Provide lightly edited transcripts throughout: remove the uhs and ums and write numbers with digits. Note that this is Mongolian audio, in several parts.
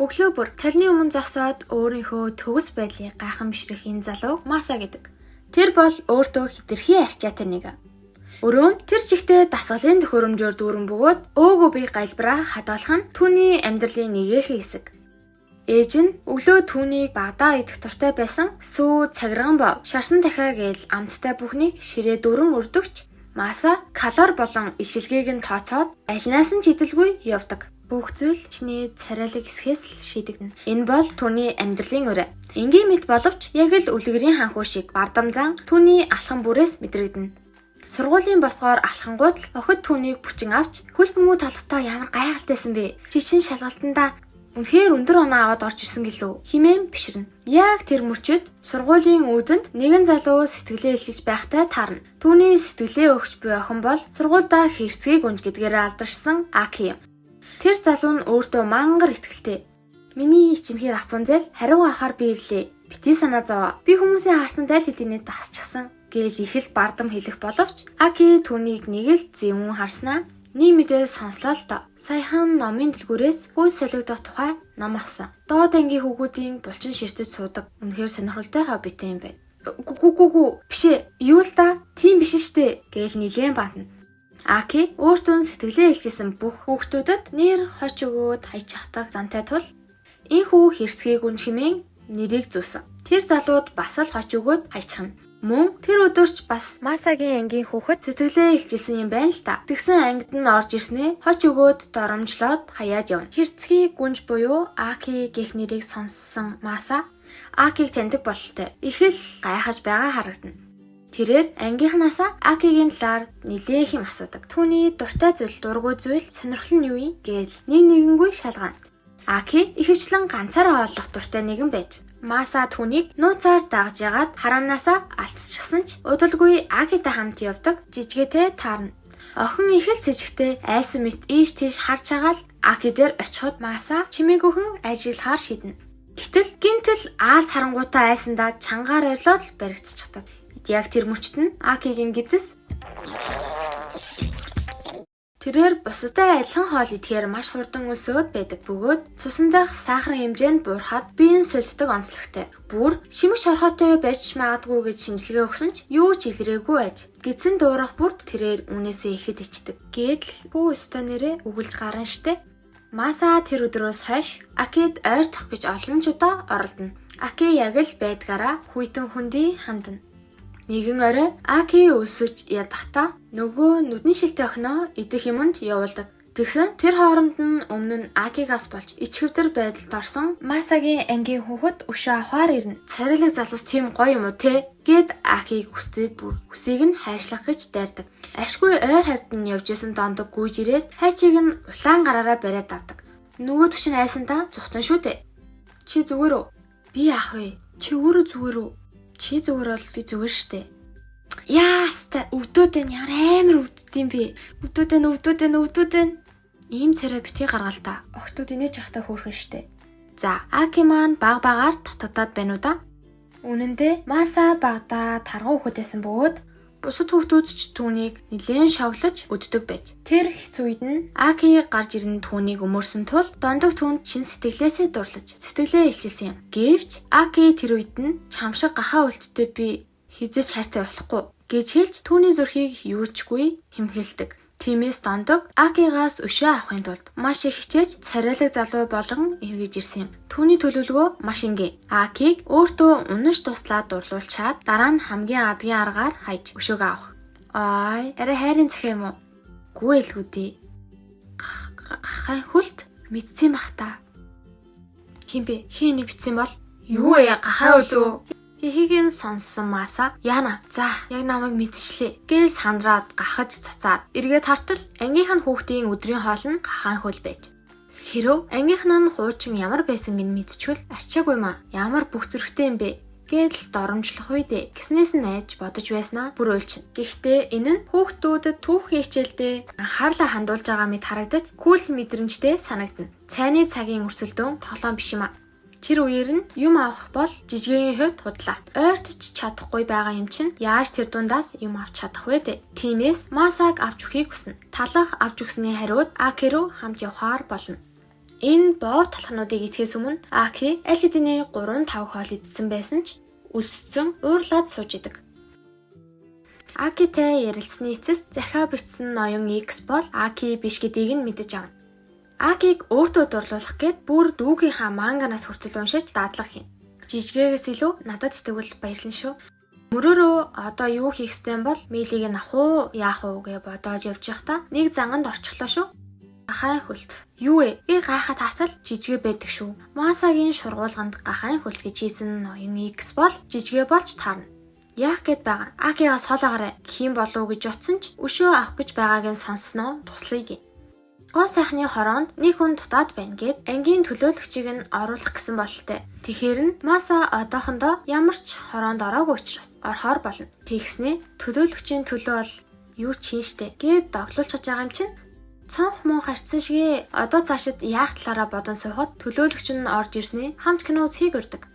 Өглөө бүр талны өмнө зогсоод өөрийнхөө төгс байдлыг гайхамширх энэ залууг Маса гэдэг. Тэр бол өөртөө хэтэрхий арчаатай нэг. Өрөө нь тэр чигтээ дасгалын төхөөрөмжөөр дүүрэн бөгөөд өөөгөө бие галбираа хадгалах нь түүний амьдралын нэгэн хэсэг. Ээж нь өглөө түүнийг багадаа идэх дуртай байсан сүү цагирган бов шарсан дахиа гээл амттай бүхнийг ширээ дөрөн өрдөгч Маса калор болон илчилгээг нь тооцоод алинаас нь чидэлгүй явдаг. Бүх зүйл чиний царайлаг эсхээс л шийдэгдэнэ. Энэ бол түүний амьдралын үрэ. Энгийн мэт боловч яг л үлгэрийн ханхуу шиг бардамзан түүний алхан бүрээс мэдрэгдэнэ. Сургуулийн босгоор алхангууд л охид түүнийг бүчин авч хөл бөмбөг толготой ямар гайхалтайсан бэ? Жичин шалгалтандаа үнэхээр өндөр оноо аваад орж ирсэн гэлөө химээн бишрэн. Яг тэр мөчөд сургуулийн үүдэнд нэгэн залуу сэтгэлээ илчиж байхтай таарна. Түүний сэтгэлээ өгч буй охин бол сургуульдаа хэрцгийг унж гэдгээрээ алдаршсан Аки юм. Тэр залуу нь өөртөө мангар итгэлтэй. Миний ичимхэр Рапунзель хариу авахар би ирлээ. Бити санаа зовоо. Би хүмүүсийн харсан тайл хэдийнэ тасчихсан гээл их л бардам хэлэх боловч Аки түүнийг нэг л зэвүүн харснаа нэг мэдээ сонслоо л доо. Саяхан номын дэлгүүрээс хөөс солигдох тухай ном авсан. Доод ангийн хүүгүүдийн булчин ширтэж суудаг. Үнэхээр сонирхолтойгоо битэн юм байна. Гү бишээ. Юу л да? Тийм биш штэ гээл нилээн бантна. Аки өөртөө сэтгэлээ илчээсэн бүх хүүхдүүдэд нэр хоч өгөөд хайчихдаг зантай тул энэ хүү хэрцгийг үн чимэн нэрийг зүүсэн. Тэр залууд бас л хоч өгөөд хайчихна. Мөн тэр өдөрч бас Масагийн ангийн хүүхэд сэтгэлээ илчилсэн юм байна л та. Тэгсэн ангид нь орж ирснээ хоч өгөөд доромжлоод хаяад явна. Хэрцгий гүнж буюу Аки гэх нэрийг сонссон Маса Акиг таньдаг бололтой. Их л гайхаж байгаа харагдана. Тэрээр ангийнхнаасаа Акигийн талаар нэлээх юм асуудаг. Түүний дуртай зүйл, дургүй зүйл, сонирхол нь юу юм гээл нэгэнгүй шалгана. Аки ихэвчлэн ганцаараа олох дуртай нэгэн байж Маса түүнийг нууцаар дагж ягаад хараанаасаа алдчихсан ч удалгүй Акитай хамт явдаг жижигэтэй таарна. Охин их л сэжигтэй айсан мэт ийш тийш харж байгаа л Аки дээр очиход Маса чимээгүйхэн ажиллахаар шийднэ. Гэтэл гинтэл Ааз харангуйтай айсандаа чангаар орилоод л баригдчихдаг. Яг тэр мөчт нь Акигийн гэдэс тэрээр бусадтай адилхан хоол идэхээр маш хурдан өсөөд байдаг бөгөөд цусан дах сахарын хэмжээнд буурахад биеийн сулддаг онцлогтой. Бүр шимэг шорхоотой байж магадгүй гэж шинжилгээ өгсөн ч юу ч илрээгүй байж. Гидсэн дуурах бүрд тэрээр үнээсээ ихэд ичдэг. Гэдэл бүү өстой нэрээ үгэлж гарна штэ. Маса тэр өдрөөс хойш Акид ойртох гэж олон ч удаа оролдоно. Аки яг л байдгаараа хүйтэн хүндий хандна. Нэгэн орой Аки өсөж ядахдаа нөгөө нүдний шилтэй охиноо идэх юмд явуулдаг. Тэгсэн тэр хооронд нь өмнө нь Акигаас болж ичхэвдэр байдалд орсон Масагийн ангийн хүүхэд өшөө авахар ирнэ. Царайлаг залуус тийм гоё юм уу те? Гэд Акиг хүсээд бүр хүсийг нь хайшлах гэж дайрдаг. Ашгүй ойр хавьд нь явж исэн дондог гүйж ирээд хайчийг нь улаан гараараа бариад авдаг. Нөгөө төшин айсандаа зүхтан шүү дээ. Чи зүгээр үү? Би ах вэ? Чи өөрөө зүгээр үү? Чи зүгээр бол би зүгээр штэ. Яаста өвдөөд энэ ямар амар өвддөм бэ? Өвдөөд энэ. Ийм царай битгий гаргаал та. Охтууд инээж явахтаа хөөрхөн штэ. За, Аки маань багаар татагдаад байна уу да? Үнэн дээр Маса багада тарган хөхөдсэн бөгөөд бусад хүүхдүүд ч түүнийг нэлээд шоглож өддөг байж. Тэр хэцүү үед нь Аки гарч ирэн түүнийг өмөрсөн тул дондог түүнд чин сэтгэлээсээ дурлаж сэтгэлээ илчилсэн юм. Гэвч Аки тэр үед нь чамшиг гахаа үлдтэй би хизэж хайртай болохгүй гэж хэлж түүний зүрхийг юучгүй хэмхэлдэг. Тиймээс дондог Акигаас өшөө авахын тулд маш их хичээж царайлаг залуу болгон эргэж ирсэн юм. Түүний төлөвлөгөө маш энгийн. Акиг өөртөө унаж туслаад дурлуулчаад дараа нь хамгийн адгийн аргаар хайж өшөөгөө авах. Арай хайрын цах юм уу? Гүй элгүүдээ. Гахай хөлт мэдсэн бах та. Хинбэ? Хин нэг битсэн бол юу вэ? Гахай үлөө. Хигийн сонссон Маса яана за яг намайг мэдчихлээ гээл сандраад гахаж цацаад эргээд хартал ангийнх нь хүүхдийн өдрийн хоол нь гахаан хөл байж. Хэрв ангийнх нь хуучин ямар байсан гин мэдчихвэл арчаагүй маа ямар бүх зүрхтэй юм бэ гээл доромжлох үедээ гиснээс нь айж бодож байснаа бүр уйлчин. Гэхдээ энэ нь хүүхдүүдэд түүхийн хичээлдээ анхаарлаа хандуулж байгаа мэт харагдаж кул мэдрэмжтэй санагдана. Цайны цагийн өрсөлдөөн тоглоом биш юм аа. Тэр үеэр нь юм авах бол жижигэн хувьд худлаа. Ойртож чадахгүй байгаа юм чинь яаж тэр дундаас юм авч чадах вэ дээ. Тиймээс Масаг авч өгөхийг хүснэ. Талах авч өгсөний хариуд Аки руу хамт явхаар болно. Энэ боо талхнуудыг идэхээс өмнө Аки аль хэдийн 3-5 хоол идсэн байсан ч өссөн уурлаад сууж идэг. Акитай ярилцсны эцэст захиа бичсэн ноён X бол Аки биш гэдгийг нь мэдэж авна. Акиг өөртөө дурлуулах гээд бүр дүүгийнхаа манганаас хүртэл уншиж дадлага хийнэ. Жижигээс илүү надад итгэвэл баярлан шүү. Мөрөөрөө одоо юу хийх ёстой бол мэйлийг нь авах уу, яах уу гэж бодоод явж байхдаа нэг занганд орчихлоо шүү. Гахайн хөлт. Юу вэ? Гайхаад хартал жижигэ байдаг шүү. Масагийн шургуулганд гахайн хөлт гэж хийсэн ноён X бол жижигэ болж таарна. Яах гээд байгаа. Акигаас хоолоогоорой гэх юм болов уу гэж утсан ч өшөө авах гэж байгааг нь сонссноо туслая гээ. Гоо сайхны хороонд нэг хүн дутаад байна гэд ангийн төлөөлөгчийг нь оруулах гэсэн бололтой. Тэгэхээр нь Маса одоохондоо ямар ч хороонд ороогүй учраас орхоор болно. Тэгснээ төлөөлөгчийн төлөө бол юу ч хийн штэ гэд доглуулчихж байгаа юм чинь цонх муу харцсан шигээ. Одоо цаашид яах талаараа бодон суухад төлөөлөгч нь орж ирснээ хамт кино үзхийг урьдаг.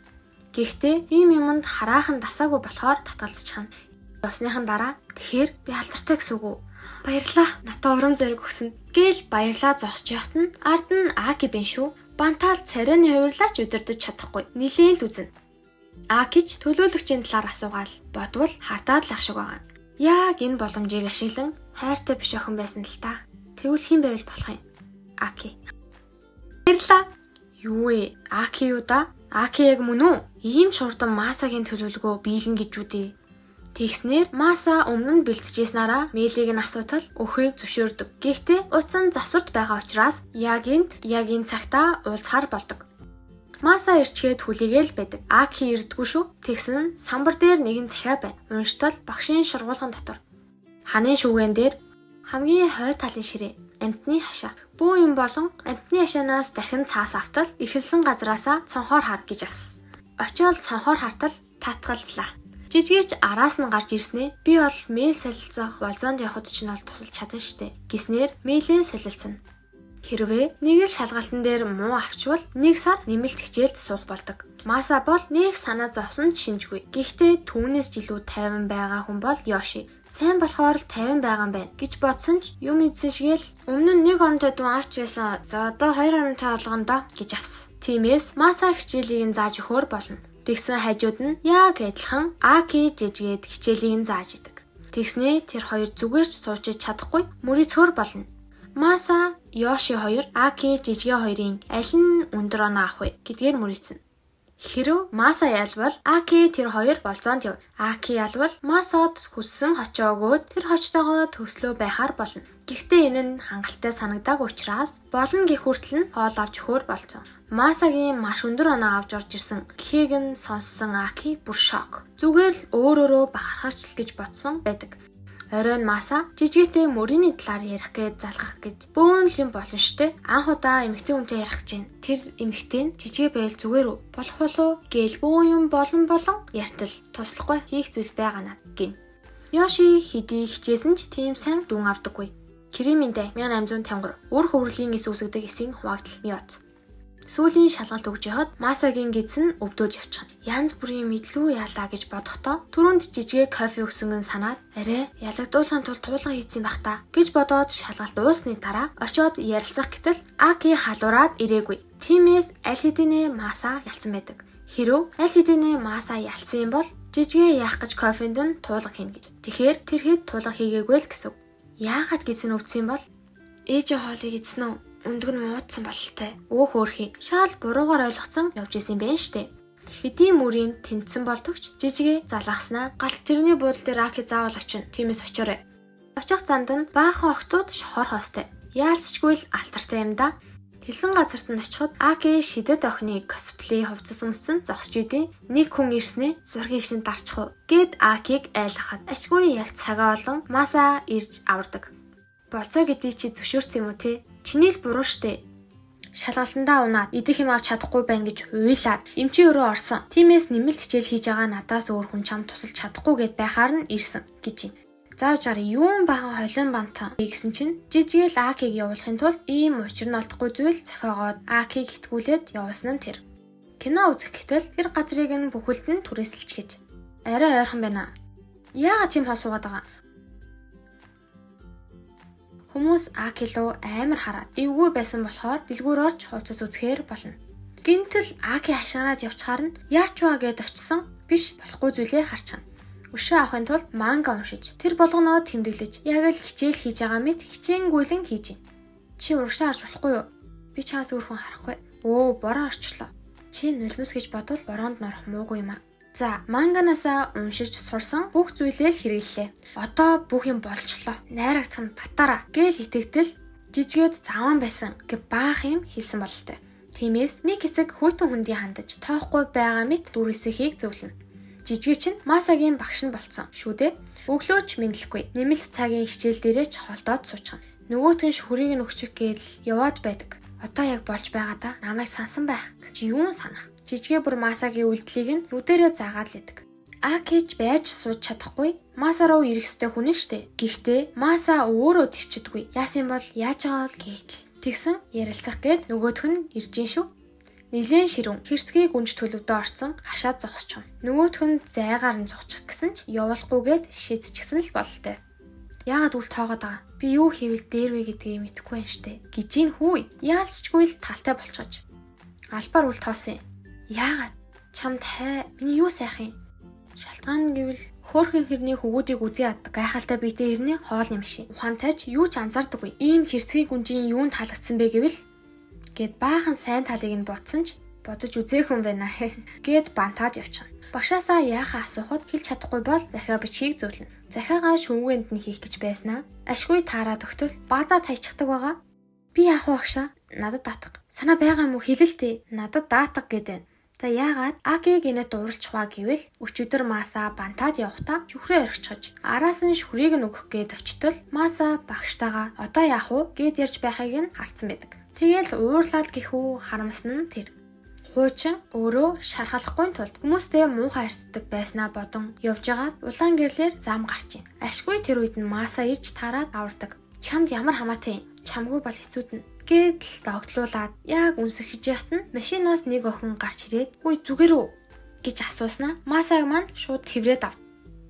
Гэхдээ ийм юмд хараахан дасаагүй болохоор татгалзчихна. Явсныхан дараа тэгэхээр би алдартай гэсэн үг үү? Баярлаа. Натаа урам зориг өгсөн. Гээл баярлаа зогсож явахт нь ард нь Аки бэн шүү. Бантаал царайны хувирлаач удирдах чадахгүй. Нилээл үзэн. Акич төлөөлөгчийн талаар асуугаал бодвол хартаад л ах шиг байгаа. Яг энэ боломжийг ашиглан хайртай биш охин байсан л та. Тэгвэл хэн байвал болох юм? Аки. Баярлаа. Юу вэ? Аки юу да? Аки яг мөн үү? Ийм шурдан Масагийн төлөвлөгөө биелэн гэж үдээ. Тэгснээр Маса өмнө нь бэлтжижсэнараа мэйлийг нь асуутал өхийг зөвшөөрдөг. Гэхдээ утсан засварт байгаа учраас яг энэ цагтаа уулзахаар болдог. Маса ирчгээд хүлээгээл байдаг. Аки ирдгүү шүү. Тэгсэн нь самбар дээр нэгэн захиа байна. Унштал багшийн шургуулган дотор. Ханын шүгэн дээр хамгийн хой талын ширээ, амтны хашаа. Бүү юм болон амтны хашаанаас дахин цаас автал ихэлсэн газраасаа цонхоор хаад гэж авсан. Очоод цонхоор хартал татгалзлаа. Жижигч араас нь гарч ирснээ би бол мэйл солилцох болзоонд явахд ч нь бол тусалж чадна штэ гэснээр мэйлээ солилцсон. Хэрвээ нэг л шалгалтын дээр муу авчвал 1 сар нэмэлт хичээлд суух болдог. Маса бол нэг санаа зовсон ч шинжгүй. Гэхдээ түүнээс ч илүү тайван байгаа хүн бол Йоши. Сайн болохоор л тайван байгаа юм байна гэж бодсон ч юм ийдсэн шигээл өмнө нь 1 оронтой дүү авч байсан. За одоо 2 оронтой болгоно гэж авсан. Тиймээс Маса хичээлийг нь зааж өгөхөр болно. Тэгсэн хажууд нь яг адилхан Аки жижигэд хичээлийг нь зааж идэг. Тэгснээ тэр хоёр зүгээрч суучиж чадахгүй мөрийцхөр болно. Маса, Йоши хоёр Аки жижигэ хоёрын аль нь өндөр оноо авах вэ гэдгээр мөрийцэн. Хэрв Маса ялвал Аки тэр хоёр болзоонд яв. Аки ялвал Масад хүссэн хочоо өгөөд тэр хочтойгоо төслөө байхаар болно. Гэхдээ энэ нь хангалттай санагдааг учраас болно гэх хүртэл нь хоол авч өгөхөр болцсон. Масагийн маш өндөр оноо авч орж ирсэн гэхийг нь сонссон Аки бүр шок. Зүгээр л өөрөөрөө бахархаж л гэж бодсон байдаг. Оройн Маса жижигтэй мөрийн талаар ярих гэж залгах гэж бөөн л юм болно штэ. Анх удаа эмэгтэй хүнтэй ярих гэж байна. Тэр эмэгтэй нь жижиг байл зүгээр үү? Болох болов гээл бөөн юм болон яртал туслахгүй хийх зүйл байгаа над гин. Йоши хэдий хичээсэн ч тийм сайн дүн авдаггүй. Креминдэ 1853 үр хөврөлийн эс үүсгдэг эсийн хуваагдал Миоц. Сүүлийн шалгалт өгж яхад Масагийн гидс нь өвдөж явчихна. Янз бүрийн мэдлүү яалаа гэж бодохдоо түрүүнд жижиг кофе өгсөн санаад арай ялагдуулахын тулд туулга хийцэн байх та гэж бодоод шалгалт дуусны дараа очиод ярилцах гэтэл Аки халуураад ирээгүй. Тиймээс аль хэдийнэ Маса ялцсан байдаг. Хэрв аль хэдийнэ Маса ялцсан юм бол жижигэ яах гэж кофенд нь туулга хийнэ гэж. Тэгэхээр тэр хэд туулга хийгээгүй л гэсэн. Яагаад гисэн өвдсөн бол ээж хоолыг идсэн үү? Өндөг нь муудсан бололтой. Өөх өөрхий. Шаал буруугаар ойлгоцсон явж исэн байх штэ. Эдийн мөрийн тэнцсэн болдогч жижигэ залгаснаа галт тэрний буудлын дээр Аки заавал очино. Тиймээс очоорой. Очих замд нь баахан охтууд шохор хоостой. Яалцчгүй л алтартай юм да. Хэлсэн газарт нь очиход Аки шидэт охины косплей хувцас өмсөн зогсож идэв. Нэг хүн ирснээ зургийг шин дарчих уу гэд Акиг айлгахад ашгүй яг цагаа олон Маса ирж авардаг. Болцоо гэдгийг чи зөвшөөрсөн юм уу те? Чиний л буруу штэ. Шалгалтандаа унаад идэх юм авч чадахгүй байна гэж уйлаад эмчийн өрөө орсон. Тиймээс нэмэлт хичээл хийж байгаа надаас өөр хүн чам тусалж чадахгүй гэд байхаар нь ирсэн гэж юм. Зааж гараа юун бахан холин бантан гэсэн чинь жижигэл Акиг явуулахын тулд ийм учир нь олдохгүй зүйл зохиогоод Акиг итгүүлээд явуулсан нь тэр. Кино үзэх гэтэл тэр газрыг нь бүхэлд нь түрээсэлж гэж. Арай ойрхон байна. Яагаад тийм хол суугаад байгаа? Хүмүүс Аки руу амар хараад эвгүй байсан болохоор дэлгүүр орж хуудас үзэхээр болно. Гинтэл Аки хашгираад явчихаар нь яач вэ гэд очисон биш болохгүй зүйлээ харчихна. Өшөө авахын тулд манга уншиж тэр болгоноо тэмдэглэж яг л хичээл хийж байгаа мэт хичээнгүйлэн хийж байна. Чи урагшаа харж болохгүй юу? Би чаас өөрхөн харахгүй. Өө бороо орчлоо. Чи нулимс гэж бодвол бороонд норох муугүй юм аа. За, манганасаа уншиж сурсан бүх зүйлээ л хэрэглэлээ. Одоо бүх юм болчлоо. Найрагдах нь батараа гээл итгэгдэл жижигэд заван байсан гэв баах юм хэлсэн бололтой. Тиймээс нэг хэсэг хүйтэн хүндий хандаж тоохгүй байгаа мэт дүрсэхийг зөвлөнө. Жижигэ чинь Масагийн багш нь болцсон шүү дээ. Өглөөч мэдлэхгүй. Нэмэлт цагийн хичээл дээрээ ч холдоод суучихна. Нөгөөт нь шүрийг нь өгчих гээл яваад байдаг. Одоо яг болж байгаа да. Намайг сансан байх гэж юу санах. Жижигэ бүр Масагийн үйлдэлийг нь нүдэрээ заагаад л идэг. Акич байж сууж чадахгүй. Маса руу ирэх ёстой хүн нь штэ. Гэхдээ Маса өөрөө төвчдөггүй. Яасан бол яаж байгаа л гээтэл. Тэгсэн ярилцах гээд нөгөөх нь ирж гин шүү. Нилээн ширүүн хэрцгий гүнж төлөвдөө орцсон хашаад зогсчихно. Нөгөөх нь зайгаар нь зогчих гэсэн ч явуулахгүйгээд шийдчихсэн л бололтой. Яагаад үл тоогоод байгаа? Би юу хийвэл дээр вэ гэдгийг мэдэхгүй байна штэ. Гижийн хүү. Яалцчгүй л талтай болчихож. Албаар үл тоосон юм. Яагаад? Чамд хай. Миний юу сайхан юм? Шалтгаан гэвэл хөөрхөн хэрний хөвгүүдийг үзий яддаг гайхалтай биетэй хэрний хоол юм шиг. Ухаантай ч юу ч анзаардаггүй. Ийм хэрцгий гүнжийн юунд таалагдсан бэ гэвэл гэд баахан сайн талыг нь бодсон ч бодож үзээхэн байна гэд бантаад явчихна. Багшаасаа яахаа асуухад хэлж чадахгүй бол захиа бичгийг зөвлөнө. Захиагаа шүнгэнд нь хийх гэж байснаа ашгүй таараад өгтөл баазаа тайчихдаг байгаа. Би яах вэ багшаа? Надад даатах. Санаа байгаа юм уу хэлэлтэй. Надад даатах гэдэг. За яагаад Акиг инэт дууралчихваа гэвэл өчигдөр Маса бантаад явахдаа шүхрээ орхичож араас нь шүхрийг нь өгөх гээд очтол Маса багштайгаа одоо яах вэ гэд ярьж байхыг нь харцсан байдаг. Тэгэл уурлаад гихүү харамсна нь тэр. Хуучин өөрөө шархалахгүй тулд хүмүүстэй муухай харьцдаг байснаа бодон явж агаад улаан гэрлэр зам гарч ийн. Ашгүй тэр үед нь Маса ирж таарад авардаг. Чамд ямар хамаатай юм? Чамгүй бол хэцүүднэ. Гэдэл догтлуулаад яг үнсэрхэж яхад нь машинаас нэг охин гарч ирээд "Үгүй зүгээр үү?" гэж асууснаа Масаг маань шууд тэврээд ав.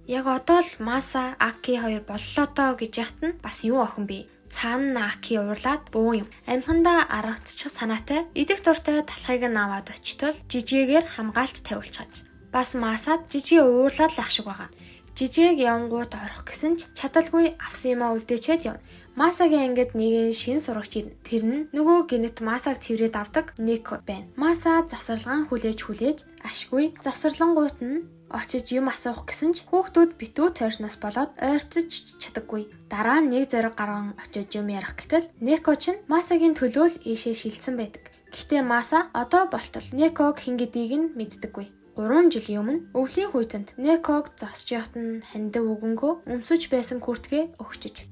Яг одоо л Маса Аки хоёр боллоо доо гэж яхад нь бас юу охин бэ? Цаана Аки уурлаад бөө юм. Амхандаа аргацчих санаатай идэх дуртай талхайг нь аваад очтол жижигээр хамгаалт тавиулчихаж. Бас Масад жижиг уурлаад л ах шиг байгаа. Жижиг явангууд орох гэсэн ч чадалгүй авсан юмаа үлдээчээд явна. Масагийн ангид нэгэн шин сурагч ирнэ. Тэр нь нөгөө гинет Масаг тэврээд авдаг Неко байна. Маса завсарлаган хүлээж ашгүй завсарлангууд нь очиж юм асуух гэсэн ч хүүхдүүд битүү тойрсноос болоод ойрцож чадаггүй. Дараа нь нэг зориг гарган очиж юм ярих гэтэл Неко ч Масагийн төлөө л ийшээ шилжсэн байдаг. Гэхдээ Маса одоо болтол Неког хэн гэдгийг нь мэддэггүй. 3 жилийн өмнө өвлийн хуйтанд Неког зогсож явахт нь хандив өгөнгөө өмсөж байсан хүртгээ өгчөж.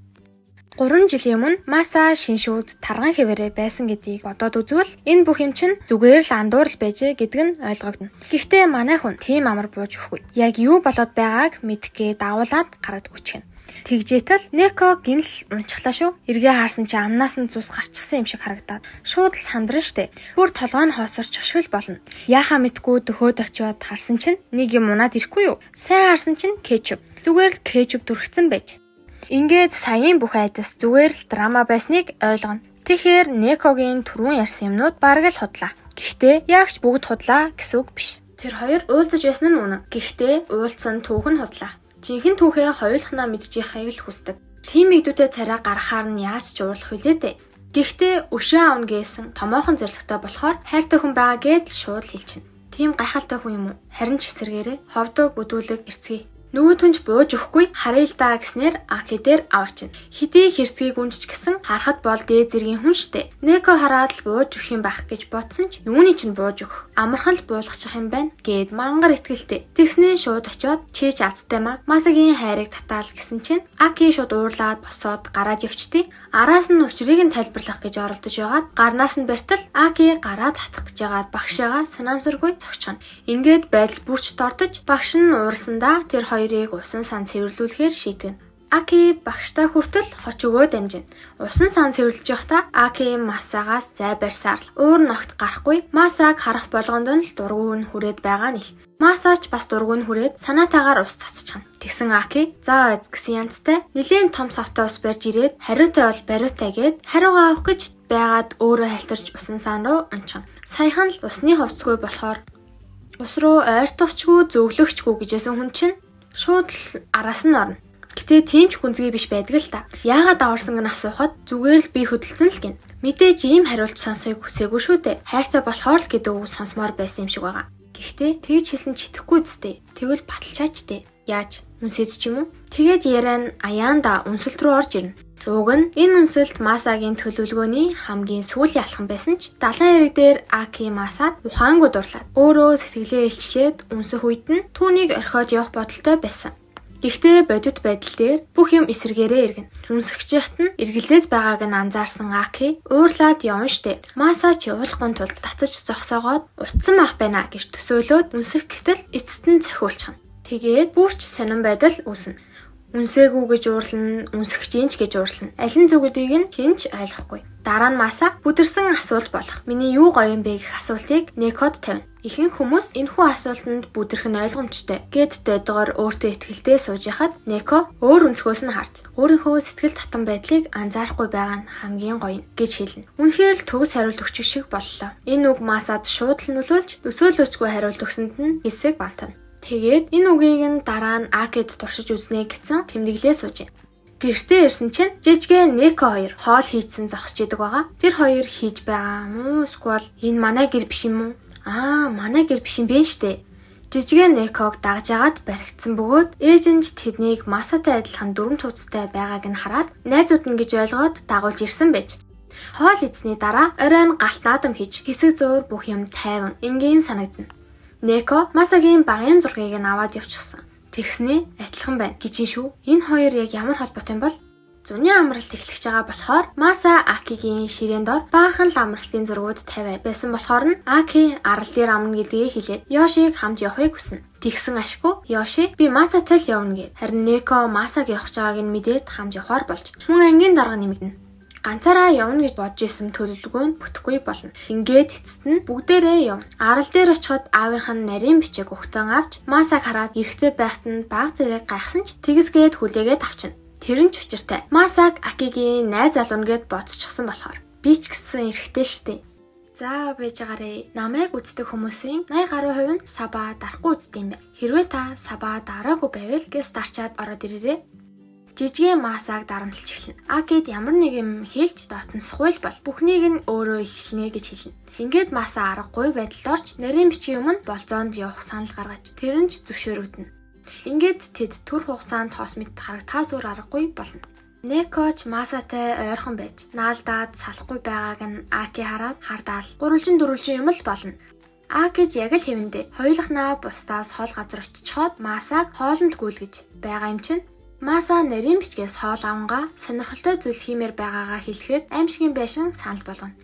3 жилийн өмнө Маса шиншүүд тарган хэвээрээ байсан гэдгийг бодоод үзвэл энэ бүх юм чинь зүгээр л андуурл байжээ гэдэг нь ойлгогдно. Гэхдээ манай хүн тийм амар бууж өгөхгүй. Яг юу болоод байгааг мэдхгээ давуулаад гараад үчгэн. Тэгжээтэл Неко гинл унчглаа шүү. Эргээ хаарсан чи амнаас нь цус гарчихсан юм шиг харагдаад шууд л сандран штэ. Бүр толгой нь хоосорч өшгөл болно. Яахаа мэдгүй дөхөөд очиод харсан чинь нэг юм унаад ирэхгүй юу? Сайн харсан чинь кетчуп. Зүгээр л кетчуп дүрхсэн байж. Ингээд саяын бүх айдас зүгээр л драма байсныг ойлгоно. Тэгэхээр Некогийн түрүүн ярьсан юмнууд бараг л худлаа. Гэхдээ яагч бүгд худлаа гэсэн үг биш. Тэр хоёр уулзаж байсан нь үнэн. Гэхдээ уулзсан түүх нь худлаа. Жинхэнэ түүхээ хоёулахнаа мэдчихэхийг л хүсдэг. Тим игдүүтэй царай гаргахаар нь яаж ч уурлах вүлээ дээ. Гэхдээ өшөө аавна гэсэн томоохон зоригтой болохоор хайртай хүн байгаа гэд шууд хэлчихнэ. Тим гайхалтай хүн юм уу? Харин ч эсэргээрээ ховдог бүдүүлэг эрцгий. Нөгөө түнч бууж өгөхгүй харъя л даа гэснээр Аки дээр аваачин. Хэдий хэрцгийг үнжч гэсэн харахад бол дээд зэргийн хүн штэ. Неко хараад л бууж өгөх юм байх гэж бодсон ч юуны чинь бууж өгөх. Амархан л буулгачих юм байна гэд мангар итгэлтэй. Тэгснээ шууд очиод чээч алдтай маа. Масагийн хайрыг татаал гэсэн чинь Аки шууд уурлаад босоод гараад явчтیں۔ Араас нь учрыг нь тайлбарлах гэж оролдож байгаад гарнаас нь бартал Аки гараад татах гэж байгаад багшаагаа санаамсаргүй цогчгоно. Ингээд байдал бүрч дордож багш нь уурсандаа тэр хоёрыг усан сан цэвэрлүүлэхээр шийтгэн. Аки багштай хүртэл хоч өгөө дамжина. Усан сан цэвэрлж явахдаа Аки Масагаас зай барьсаар л уур ногт гарахгүй Масаг харах болгонд нь л дургуун нь хүрээд байгаа нь ил. Масаач бас дургуун нь хүрээд санаатаагаар ус цацчихна. Тэгсэн Аки заа гэсэн янзтай нэлээд том савтай ус барьж ирээд хариутай бол бариутай гээд хариугаа авах гэж байгаад өөрөө халтарч усан сан руу унчихна. Саяхан л усны хувцгүй болохоор ус руу ойртогчгүй зөвлөгчгүй гэжсэн хүн чинь шууд л араас нь орно. Гэтэ тийм ч гүнзгий биш байдаг л та. Яагаад даварсан гэн асуухад зүгээр л би хөдөлсөн л гин. Мэдээж ийм хариулт сонсохыг хүсээгүй шүү дээ. Хайрцаг болохоор л гэдэг үг сонсмоор байсан юм шиг байгаа. Гэхдээ тэгж хэлсэн ч итгэхгүй зү. Тэгвэл баталчаач дээ. Яаж? Үнсэж ч юм уу? Тэгээд яриа нь аяанда үнсэлт рүү орж ирнэ. Уг нь энэ үнсэлт Масагийн төлөвлөгөөний хамгийн сүүлийн алхам байсан ч далайн эрэг дээр Аки Масад ухаангүй дурлаад өөрөө сэтгэлээ илчлээд үнсэх үед нь түүнийг орхиод явах бодолтой байсан. Гэхдээ бодит байдал дээр бүх юм эсэргээрээ эргэнэ. Үнсгчийхт нь эргэлзээд байгааг нь анзаарсан Аки уурлаад явна штэ. Масач явуулахгүй тулд татаж зогсоогоод утсан мах байна гэж төсөөлөөд үнсэх гэтэл эцэст нь цохиулчихна. Тэгээд бүрч сонирн байдал үүснэ. Үнсээгүй гэж уурлана, үнсгчийн ч гэж уурлана. Аль нь зөв гэдгийг нь хинч ойлгохгүй. Дараа нь Маса бүдэрсэн асуулт болох. Миний юу гоё юм бэ гэх асуултыг Некод тавина. Ихэнх хүмүүс энэхүү асуултанд бүдэрх нь ойлгомжтой гэд дойдгоор өөртөө итгэлтэй сууж яхад Неко өөр өнцгөөс нь харж өөрийнхөө сэтгэл татан байдлыг анзаарахгүй байгаа нь хамгийн гоё гэж хэлнэ. Үнэхээр л төгс хариулт өгчих шиг боллоо. Энэ үг Масад шууд л нөлөөлж төсөөлөжгүй хариулт өгсөнд нь хэсэг бантана. Тэгээд энэ үгийг нь дараа нь Акид туршиж үзнэ гэсэн тэмдэглээ сууж. Гэртээ ирсэн чинь жижигэн Неко хоёр хоол хийцэн зогсож идэг байгаа. Тэр хоёр хийж байгаа мó эсвэл энэ манай гэр биш юм уу? Манай гэр биш юм бэ штэ. Жижигэн Неког дагж агаад баригдсан бөгөөд ээж нь тэднийг Масатай адилхан дүрм тууцтай байгааг нь хараад найзууд нь гэж ойлгоод дагуулж ирсэн байж. Хоол идсний дараа оройн галт наадам хийж хэсэг зуур бүх юм тайван энгийн санагдана. Неко Масагийн багын зургийг нь аваад явчихсан. Тэгснээ адилхан байна гэж шүү. Энэ хоёр яг ямар холбоотой юм бол? Зуны амралт эхлэж байгаа болохоор Маса Акигийн ширээн дор баахан л амралтын зургууд тавиад байсан болохоор нь Аки арал дээр амна гэдгийг хэлээд Йошиг хамт явахыг хүснэ. Тэгсэн ашгүй Йоши би Масатай л явна гэд. Харин Неко Масаг явах байгааг нь мэдээд хамт явахаар болж мөн ангийн дарга нэмэгдэнэ. Ганцаараа явна гэж бодож исэн төлөвлөгөө нь бүтэхгүй болно. Ингээд эцэст нь бүгдээрээ явна. Арал дээр очиход аавынх нь нарийн бичиг өгтөн авч Масаг хараад эрэхтэй байхад нь баг зэрэг гайхсан ч тэгсгээд хүлээгээд авчина. Тэр нь ч учиртай. Масаг Акигийн найз залууна гэд бодчихсон болохоор би ч гэсэн эрэхтэй штэ. За байж байгаарэ. Намайг үздэг хүмүүсийн 80% нь Саба дарахгүй үздэг юм байна. Хэрвээ та Саба дараагүй байвал гэс дарчаад ороод ирээрэй. Жижигэн Масаг дарамтлж эхэлнэ. Акид ямар нэг юм хэлж дотносхгүй бол бүхнийг нь өөрөө илчлэнэ гэж хэлнэ. Ингээд Маса аргагүй байдалд орж нарийн бичгийн өмнө болзоонд явах санал гаргаж тэр нь ч зөвшөөрөгдөнө. Ингээд тэд түр хугацаанд тоос мэт харагтаас өөр аргагүй болно. Некоч Масатай ойрхон байж наалдаад салахгүй байгааг нь Аки хараад хардаал гурвалжин дөрвөлжин юм л болно. Акиж яг л хэвэндээ хоёулахнаа бусдаас хол газар очичоод Масаг хоолнд гүйлгэж байгаа юм чинь Маса нарийн бичгээс хоол авангаа сонирхолтой зүйл хиймээр байгаагаа хэлэхэд аимшигын байшин санал болгоно.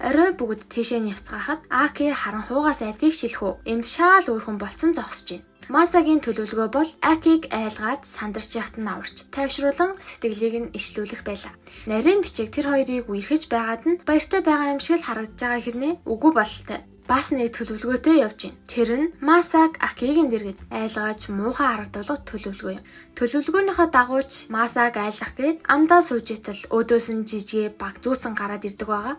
Орой бүгд тийшээ явцгаахад Аки харан хуугаас айдыг шилхүү. Энд шаал өөрхөн болцсон зогсож байна. Масагийн төлөвлөгөө бол Акиг айлгаад сандарч яхад нь аварч тайвшруулан сэтгэлийг нь ишлүүлэх байлаа. Нарийн бичиг тэр хоёрыг үерхэж байгаад нь баяртай байгаа юм шиг л харагдаж байгаа хэрнээ үгүй бололтой. Бас нэг төлөвлөгөөтэй явж байна. Тэр нь Масаг Акигийн дэргэд айлгаж муухай харагдуулах төлөвлөгөө юм. Төлөвлөгөөнийхөө дагууч Масаг айлах гээд амдаа сууж итэл өдөөс нь жижиг баг зүүсэн гараад ирдэг байгаа.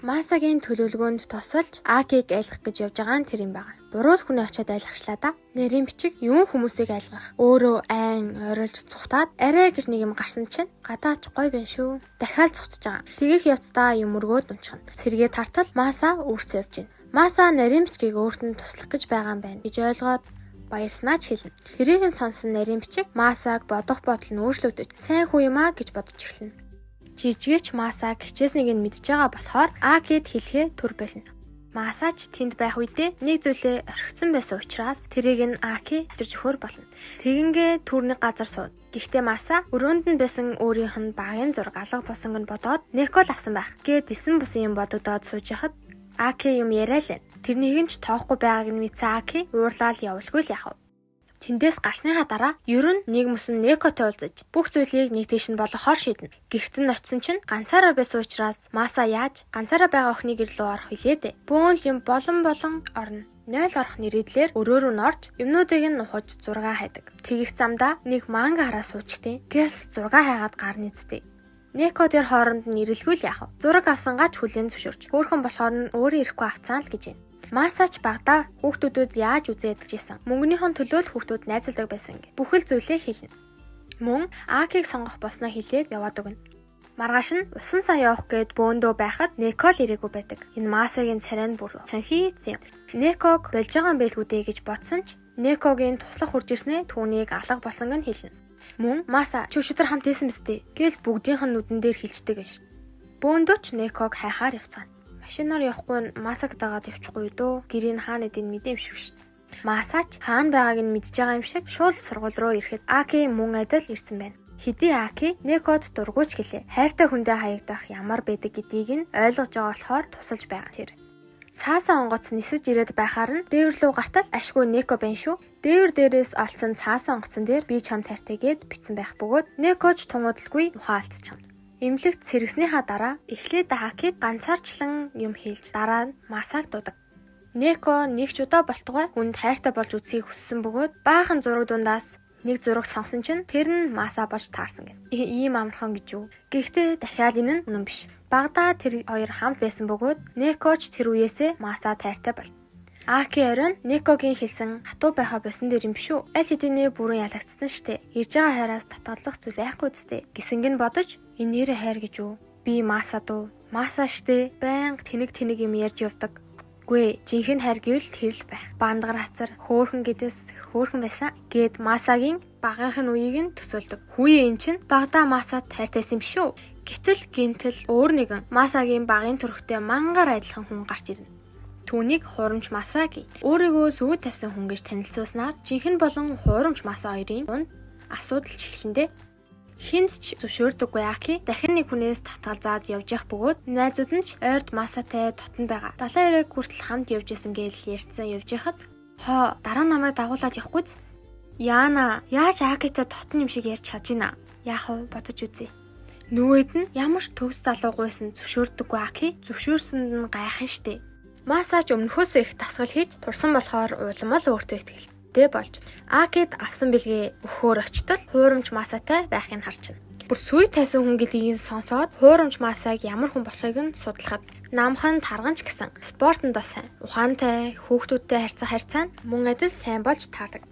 Масагийн төлөвлөгөөнд тусалж Акиг айлгах гэж явж байгаа нь тэр юм байна. Буруу хүний очиод айлгахчлаа да. Нарийн бичиг юун хүмүүсийг айлгах. Өөрөө айн ойролж цухтаад арай гэж нэг юм гарсан чинь гадаач гой байна шүү. Дахиад цухтаж байгаа. Тэгэх явцдаа юм өргөөд унчихна. Сэргээ тартал Маса өөрсөө явж байна. Маса нарийн бичгийг өөрт нь туслах гэж байгаа юм байна гэж ойлгоод баярснаа ч хэлнэ. Тэрийг нь сонсон нарийн бичиг Масаг бодох бодол нь өөрчлөгдөж сайн хүү юм аа гэж бодож эхэлнэ. Жижигч Масаг хичээснийг нь мэдж байгаа болохоор Акид хэлэхээ төр байлна. Масач тэнд байх үедээ нэг зүйлээ орхигдсон байсан учраас тэрийг нь Аки авчирч өгөхөр болно. Тэгингээ түүрний газар сууд. Гэхдээ Маса өрөөнд нь байсан өөрийнх нь багын зураг алга босонг нь бодоод Некол авсан байх гэд исэн бусын юм бодогдоод сууж яхад Аки юм яриа л. Тэрнийг нь ч тоохгүй байгааг нь мэдсэн Аки уурлал явуулгүй л яхав. Тэндээс гарсныхаа дараа ер нь нийгмс нь Некотой уулзаж бүх зүйлийг нэгтгэж нь болгохоор шийднэ. Гэрт нь очисон чинь ганцаараа байсан учраас Маса яаж ганцаараа байгаа охины гэр рүү орох вүлээ дээ. Бөөн юм болон орно. 0 орох нэрийдлэр өрөөрөө нь орж юмнуудыг нь ухаж зураг хайдаг. Тэгэх замдаа нэг манга хараа суучтیں۔ Гэс зураг хайгаад гар нийцдэг. Неко тэр хооронд нь ирэлгүй л яах вэ? Зураг авсангаач хүлээн зөвшөөрч. Хөөхөн болохоор нь өөрөө ирэхгүй авцаан л гэж байна. Масач багада хүүхдүүдэд яаж үзээд гэжсэн. Мөнгөнийхэн төлөө л хүүхдүүд найзалдаг байсан гэ. Бүхэл зүйлээ хэлнэ. Мөн Акиг сонгох босноо хэлээд яваад өгнө. Маргааш нь усан сан явах гээд бөөндөө байхад Неко л ирээгүй байдаг. Энэ Масагийн царай нь бүр цанхийцсэн юм. Неког болж байгаа юм байлгүй дээ гэж бодсон ч Некогийн туслах хурж ирснээ түүнийг алга болсон гэн хэлнэ. Мөн Маса ч өчигдөр хамт исэн мэт гэл бүгдийнх нь нүдэн дээр хилчдэг юм шүү. Бөөндөө ч Неког хайхаар явцгаана. Машинаар явахгүй Масаг дагаад явчихгүй дөө. Гэрийн хаана эдийн мэдэм шиг шүү. Масач хаана байгааг нь мэдж байгаа юм шиг шууд сургууль руу ирэхэд Аки мөн адил ирсэн байна. Хэдий Аки Некод дургуйч гэлээ. Хайртай хүндээ хаягдах ямар байдаг гэдгийг нь ойлгож байгаа болохоор тусалж байгаа тэр. Цаасаа онгоц нисэж ирээд байхаар нь дээвэр рүү гартал ашгүй Неко байна шүү. Дээвэр дээрээс олцсон цаасаа онгоцон дээр би чам тартай гэд бичсэн байх бөгөөд Некож тунгуудалгүй ухаан алдчихна. Имлэгт сэргснийхаа дараа эхлээд Акид ганцаарчлан юм хэлж дараа нь Масаг дудаг. Неко нэг ч удаа болтугай хүнд хайртай болж үзхийг хүссэн бөгөөд баахан зураг дундаас нэг зураг сонгосон чинь тэр нь Маса болж таарсан гэнэ. Ийм амархан гэж юу. Гэхдээ дахиад энэ нь үнэн биш. Багада тэр хоёр хамт байсан бөгөөд Некоч тэр үеэсээ Маса тайртай бол. Аки оройн Некогийн хэлсэн хатуу байха босон дээр юм шүү. Аль хэдийнэ бүрэн ялагдсан штэ. Ирж байгаа хайраас татгалзах зүйл байхгүй үстэй. Гисэнг нь бодож энэ нэрэ хайр гэж юу? Би Маса дуу. Маса штэ. Баян тэнэг юм ярьж явдаг. Гүй жинхэнэ хайр гэвэл тэр л байх. Бандгар хацар хөөхөн гэдээс хөөхөн байсан. Гэд Масагийн багийнх нь үеийг нь төсөөлдөг. Хүүе эн чинь багада Масад хайртайсан юм шүү. Гэтэл гинтэл өөр нэгэн Масагийн багын төрхтэй мангар адилхан хүн гарч ирнэ. Түүнийг Хуурамч Маса гээ. Өөрийгөө сүйд тавьсан хүн гэж танилцуулснаар жинхэнэ болон Хуурамч Маса хоёрын дунд асуудал чихлэндээ. Хинт ч зөвшөөрдөггүй Аки дахин нэг хүнээс татгалзаад явж явах бөгөөд найзууд нь ч ойрд Масатай дотн байгаа. Далайн эрэг хүртэл хамт явж исэн гэж ярьсан явж яхад дараа намайг дагуулад явахгүй. Яана яаж Акитай дотн юм шиг ярьж чадж гинэ. Яах вэ бодож үзье. Нөгөөд нь ямар ч төгс залуу гуйсан зөвшөөрдөггүй Аки зөвшөөрсөнд нь гайхан штэ. Масач өмнөхөөс их дасгал хийж турсан болохоор ууламал өөртөө итгэлтэй болж Акид авсан бэлгээ өгөхөөр очтол Хуурамч Масатай байхыг харчихна. Бүр сүй тайсан хүн гэдгийг сонсоод Хуурамч Масаг ямар хүн болохыг нь судлахад намхан тарганч гэсэн спортонд сайн ухаантай хүүхдүүдтэй харьцаа мөн адил сайн болж таардаг.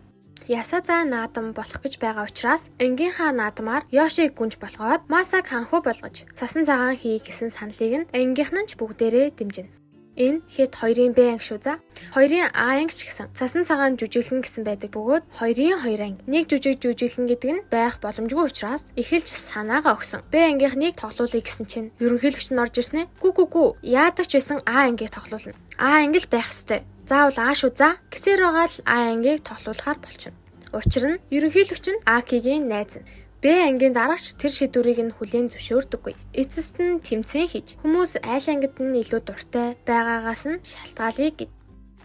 Ясазаа наадам болох гэж байгаа учраас ангийнхаа наадмаар Йошиг гүнж болгоод Масаг ханхуу болгож цасан цагаан хий гэсэн саналыг нь ангийнх нь ч бүгдээрээ дэмжинэ. Энэ хэд хоёрын Б анги шүү за. Хоёрын А анги ч гэсэн цасан цагаан жүжиглэн гэсэн байдаг бөгөөд хоёрын хоёр анги нэг жүжиглэн гэдэг нь байх боломжгүй учраас эхэлж санаагаа өгсөн. Б ангийнхныг тоглоулъя гэсэн чинь ерөнхийлөгч нь орж ирснэ. Гү яадаг ч байсан А ангийг тоглоулна. А анги л байх ёстой. Заавал А шүү за. Гэсээр байгаа л А ангийг тоглоулахаар болчихно. Учир нь ерөнхийлөгч нь Акигийн найз нь. Б ангийн дараач тэр шийдвэрийг нь хүлээн зөвшөөрдөггүй. Эцэст нь тэмцээн хийж хүмүүс айл ангид нь илүү дуртай байгаагаас нь шалтгаалъя гэд.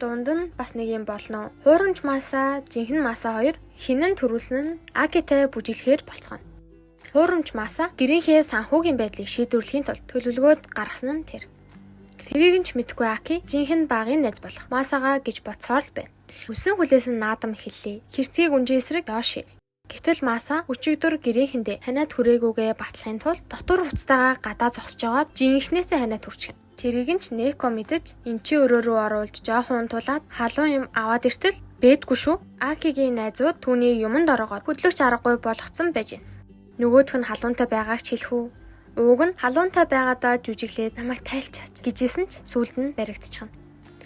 Дунд нь бас нэг юм болно. Хуурамч Маса, жинхэнэ Маса хоёр хинэн төрүүлсэн нь Акитай бүжиглэхээр болцгооно. Хуурамч Маса гэрийнхээ санхүүгийн байдлыг шийдвэрлэхийн тулд төлөвлөгөөд гаргасан нь тэр. Тэрийг нь ч мэдгүй Аки жинхэнэ багын найз болох Масагаа гэж бодсоор л байна. Үсэн хүлээсэн наадам эхэллээ. Хэрцгийг үнжин эсрэг Йоши. Гэтэл Маса өчигдөр гэрээхэндээ ханиад хүрээгүйгээ батлахын тулд дотор хуцтайгаа гадаа зогсож байгаад жинхнээсээ ханиад хүрчихнэ. Тэрийг нь ч Неко мэдэж эмчи өрөө рүү оруулж жоохон унтуулад халуун юм аваад иртэл бэдгүй шүү. Акигийн найзууд түүний юмд ороогоод хөдлөгч аргагүй болгоцсон байж байна. Нөгөөх нь халуунтай байгааг ч хэлэх үү. Ууг нь халуунтай байгаадаа жүжиглээд намайг тайлчаач гэжсэн ч сүүлд нь баригдчихна.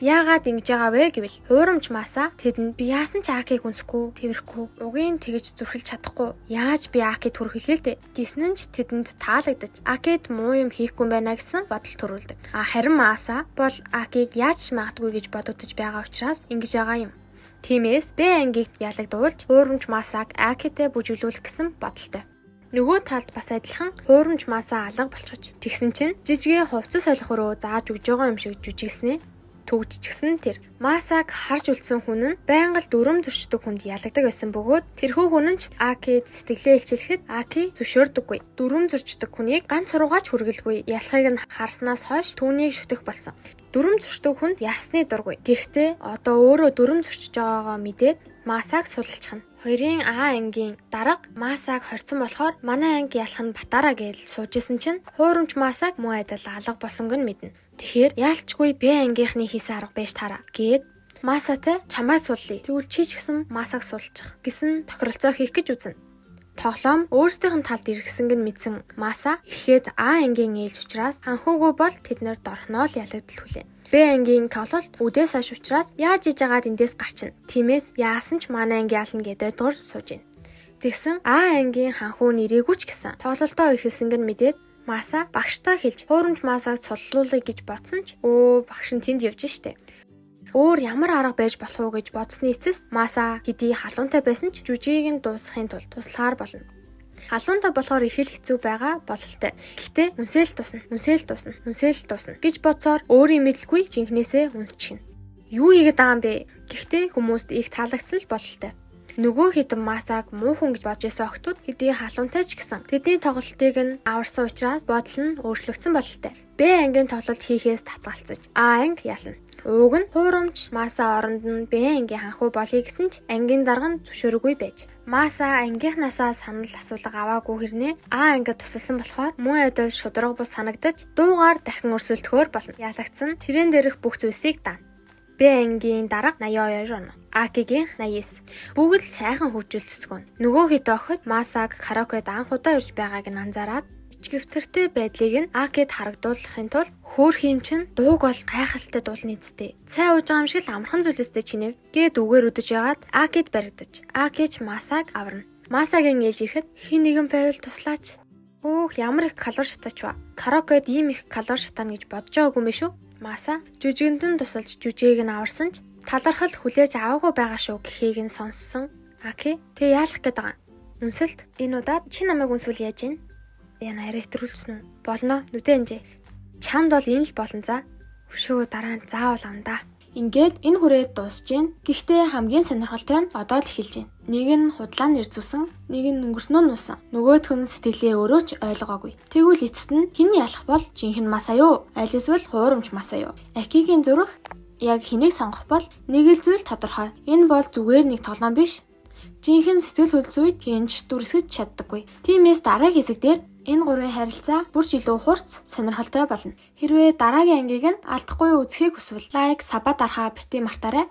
Яагаад ингэж байгаа вэ гэвэл Хуурамч Маса тэдэнд би яасан ч Акиг үнсэхгүй, тэрхгүй, угийн тэгж зүрхэлж чадахгүй. Яаж би Акид хүрхэлээ дээ. Гэснэн ч тэдэнд таалагдаж Акид муу юм хийхгүй байна гэсэн бодол төрүүлдэг. Харин Маса бол Акиг яаж магадгүй гэж бодогдож байгаа учраас ингэж байгаа юм. Тиймээс Б ангийг ялагдуулж Хуурамч Масаг Акитэй бүжиглүүлэх гэсэн бодолтой. Нөгөө талд бас адилхан Хуурамч Маса алга болчихж. Тэгсэн чинь жижигээ хувцас солих руу зааж өгж байгаа юм шиг жүжигснэ. Төгжчихсэн тэр Масаг харж үлдсэн хүн нь байнга л дүрм зөрчдөг хүнд ялагддаг байсан бөгөөд тэрхүү хүн нь ч Акид сэтгэлээ илчилэхэд Аки зөвшөөрдөггүй. Дүрм зөрчдөг хүнийг ганц сургаач хүргэлгүй ялахыг нь харснаас хойш түүнийг шүтэх болсон. Дүрм зөрчдөг хүнд ясны дургүй. Гэхдээ одоо өөрөө дүрм зөрчиж байгаагаа мэдээд Масаг суллчихна. Хоёрын А ангийн дарга Масаг хорцсон болохоор манай анги ялах нь батараа гэж сууж исэн чинь хуурамч Масаг муу айдал алга болсонг нь мэднэ. Тэгэхээр яалчгүй Б ангийнхны хийсэн арга байж таараа гээд Масатай чамаа суулъя. Тэгвэл чи ч гэсэн Масаг суулчих гэсэн тохиролцоо хийх гэж үзнэ. Тоглоом өөрсдийнх нь талд иргэсэнг нь мэдсэн Маса эхлээд А ангийн ээлж учраас ханхуугүй бол тэднэр дорхноо л ялагдал хүлээн. Б ангийн тоглолт үдээс хойш учраас яаж иж агаад эндээс гарчна. Тиймээс яасан ч манай анги ялна гэдэг дур сууж байна. Тэгсэн А ангийн ханхуу нэрээгүй ч гэсэн тоглолтоо эхэлсэнг нь мэдээд Маса багштай хэлж хуурамч Масаг суллуулъя гэж бодсон ч багш нь тэнд явж штэ. Өөр ямар арга байж болох уу гэж бодсны эцэст Маса хэдий халуунтай байсан ч жүжигийг нь дуусгахын тулд туслахаар болно. Халуунтай болохоор их л хэцүү байгаа бололтой. Гэхдээ үнсэл тусна гэж бодсоор өөрийн мэдлгүй жинхнээсээ үнсчихнэ. Юу хийгээд байгаа юм бэ? Гэхдээ хүмүүст их таалагдсан л бололтой. Нөгөө хэдэн Масаг муу хүн гэж бодож байсан охтууд хэдий халуунтай ч гэсэн тэдний тоглолтыг нь аварсан учраас бодол нь өөрчлөгдсөн бололтой. Б ангийн тоглолт хийхээс татгалцаж А анги ялна. Ууг нь хуурамч Маса оронд нь Б ангийн ханхуу болъё гэсэн ч ангийн дарга нь зөвшөөрөгүй байж. Маса ангийнхнаасаа санал асуулга аваагүй хэрнээ А ангид тусалсан болохоор муу айдал шудраг бус санагдаж дуугаар дахин өрсөлдөхөөр болно. Ялагдсан ширээн дээрх бүх зүйлсийг даана. Б ангийн дарга 82 он. Акигийн 89. Бүгд л сайхан хөгжүүлцгөн. Нөгөө хэд охид Масаг караокед анх удаа ирж байгааг нь анзаараад ичгэвтэртэй байдлыг нь Акид харагдуулахын тулд хөөр хиймчин дууг бол гайхалтай дуулны эцтэй. Цай ууж байгаа юм шиг л амархан зүйлстэй чинэв гээд үгээр өдөж ягаад Акид баригдаж. Акич Масаг аварна. Масагийн ээлж ирэхэд хин нэгэн байвал туслаач. Өөх ямар их калор шатаач ба. Караокед ийм их калор шатаана гэж бодож байгаагүй юм шүү. Маса жүжигэндэн тусалж жүжигийг нь аварсан ч талархал хүлээж аваагүй байгаа шүү гэхийг нь сонссон. Аки тэг яалах гээд байгаа. Үнсэлт энэ удаад чи намайг үнсүүл яаж ийн? Яна арай хэтрүүлсэн үү? Болно нүдэ анжээ. Чамд бол энэ л болон за. Өшөө дараа нь заавал амдаа. Ингээд энэ хүрээд дуусж гин. Гэхдээ хамгийн сонирхолтой нь одоо л эхэлж байна. Нэг нь худлаа нэрзүүлсэн, нэг нь өнгөрснөө нуусан. Нөгөөх нь сэтгэлээ өөрөө ч ойлгоогүй. Тэгвэл эцэст нь хэн ялах бол жинхэнэ Маса юу? Аль эсвэл хуурамч Маса юу? Акигийн зүрх яг хэнийг сонгох бол нэг л зүйл тодорхой. Энэ бол зүгээр нэг тоглоом биш. Жинхэнэ сэтгэл хөдлөл үед хинч дүрсгэж чаддаггүй. Тиймээс дараагийн хэсэг дээр энэ гурвын харилцаа бүр ч илүү хурц сонирхолтой болно. Хэрвээ дараагийн ангийг нь алдахгүй үзхийг хүсвэл лайк, сабаа дарахаа бити мартаарай.